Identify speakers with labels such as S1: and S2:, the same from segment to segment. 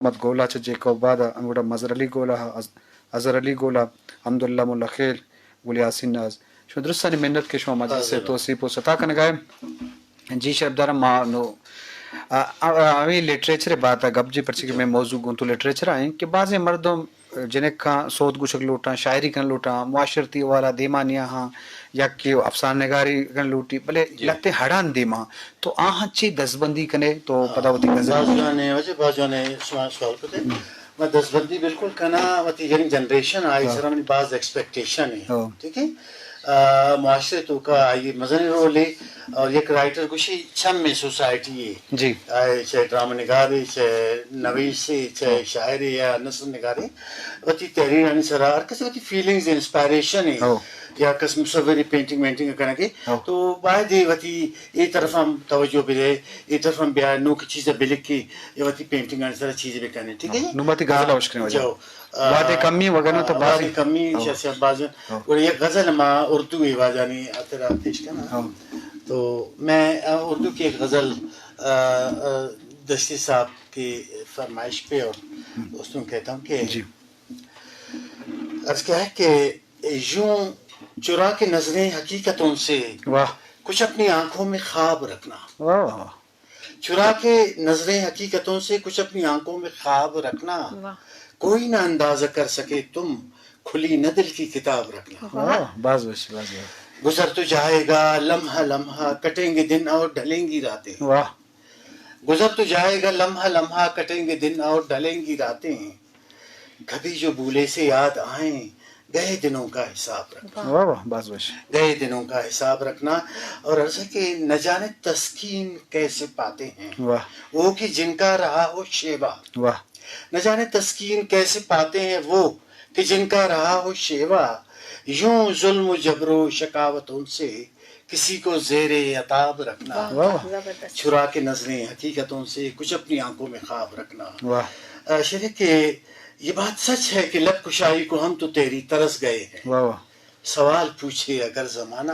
S1: مت گولا چ جیکو بعد انگوڑا مظہر علی گولا اظہر علی گولا حمداللہ مولا خیل گولی یاسین ناز شو درستانی محنت کے شما مجلس سے توصیف و ستا کن گئے جی شرف دارم ما نو ابھی لٹریچر بات ہے گب جی پرچی کہ میں موضوع گون تو لٹریچر آئیں کہ بعض مردوں جنہیں کا سود گوشک لوٹا شاعری کن لوٹا معاشرتی والا دیمانیاں ہاں یا کہ افسانہ نگاری کن لوٹی بلے لگتے ہڑان دیما تو آہاں چی دستبندی کنے تو پتہ ہوتی
S2: بازوانے وجہ بازوانے سوال پتے میں دستبندی بالکل کنا وتی یعنی جنریشن آئی سرمنی بعض ایکسپیکٹیشن ہے ٹھیک ہے معاشرے تو کا یہ مزنی رول ہے اور ایک رائٹر گوشی چھم میں سوسائٹی ہے
S1: جی
S2: چاہے ڈرامہ نگاری چاہے نویسی چاہے شاعری یا نثر نگاری وتی تحریر یعنی سرا ہر کسی وتی فیلنگز انسپائریشن ہے یا کس مصوری پینٹنگ وینٹنگ کرنے کی تو باید وتی یہ طرف ہم توجہ بھی دے یہ طرف ہم بیان نو کی چیزیں بلک کی یہ وتی پینٹنگ یعنی سرا چیزیں بھی کرنے ٹھیک ہے
S1: نوبتی غزل اوشکنے وجہ باتیں کمی وگنو تو
S2: باتیں کمی شخصیت بازن اور یہ غزل ما اردو ہی واجانی تیرا پیش کرنا تو میں اردو کی ایک غزل دستی صاحب کی فرمائش پہ اور دوستوں کہتا ہوں کہ عرض کیا ہے کہ یوں چرا کے نظریں حقیقتوں سے کچھ اپنی آنکھوں میں خواب رکھنا چرا کے نظریں حقیقتوں سے کچھ اپنی آنکھوں میں خواب رکھنا کوئی نہ اندازہ کر سکے تم کھلی نہ دل کی کتاب رکھنا گزر تو جائے گا لمحہ لمحہ کٹیں گے دن اور ڈھلیں گی راتیں گزر تو جائے گا لمحہ لمحہ کٹیں گے دن اور ڈھلیں گی راتیں کبھی جو بھولے سے یاد آئیں گئے دنوں کا حساب رکھنا گئے دنوں کا حساب رکھنا اور عرض ہے کہ نہ جانے تسکین کیسے پاتے ہیں وہ کہ جن کا رہا ہو شیوا نہ جانے تسکین کیسے پاتے ہیں وہ کہ جن کا رہا ہو شیوا یوں ظلم و جبر و شکاوتوں سے کسی کو زیر عتاب رکھنا چرا کے نظریں حقیقتوں سے کچھ اپنی آنکھوں میں خواب رکھنا شریک کہ یہ بات سچ ہے کہ لب کشائی کو ہم تو تیری ترس گئے ہیں سوال پوچھے اگر زمانہ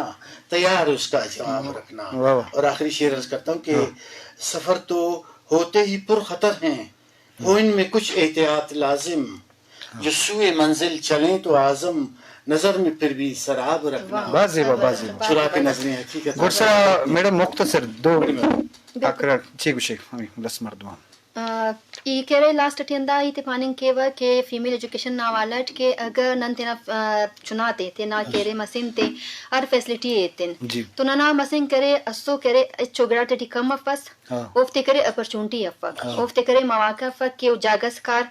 S2: تیار اس کا جواب رکھنا اور آخری شعر عرض کرتا ہوں کہ سفر تو ہوتے ہی پر خطر ہیں ہو ان میں کچھ احتیاط لازم جو سوئے منزل چلیں تو عازم نظر میں پھر بھی سراب رکھنا چرا کے نظریں حقیقت
S1: گرسا میڈم مختصر دو اکرر چیگو شیخ لس مردوان
S3: ای کہرے لاسٹ ٹیندا ہی تے پاننگ کیوا کہ فیمیل ایجوکیشن ناوالٹ کہ اگر نن تینا چناتے تے نا کہرے مسین تے ہر فیسلٹی ایتن تو ننا مسین کرے اسو کرے چوگڑا تے کم افس اوفتے کرے اپرچونٹی افک اوفتے کرے مواقع افک کہ جاگس کار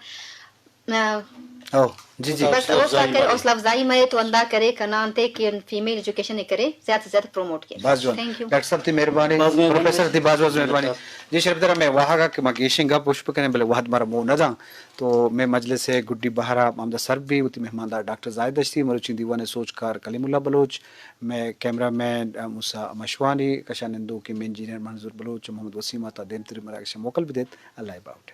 S1: جی جی
S3: بس اوسا کرے اس لفظائی میں تو اندہ کرے کنان تے کہ فیمیل ایجوکیشن کرے زیادہ سے زیادہ پروموٹ کرے
S1: تھینک یو ڈاکٹر صاحب تی مہربانی پروفیسر تی باز مہربانی جی شریف درہ میں وہاں کا کہ مگیشن گا پشپ کرنے بلے وحد مارا مو نہ جاں تو میں مجلس سے گڈی بہارا محمد سر بھی ہوتی مہماندار ڈاکٹر زاہد اشتی مروچی دیوان سوچ کار کلیم اللہ بلوچ میں کیمرہ مین موسیٰ مشوانی کشانندو کی مین انجینئر منظور بلوچ محمد وسیم آتا دیم تری مراکش موکل بھی دیت اللہ باؤٹ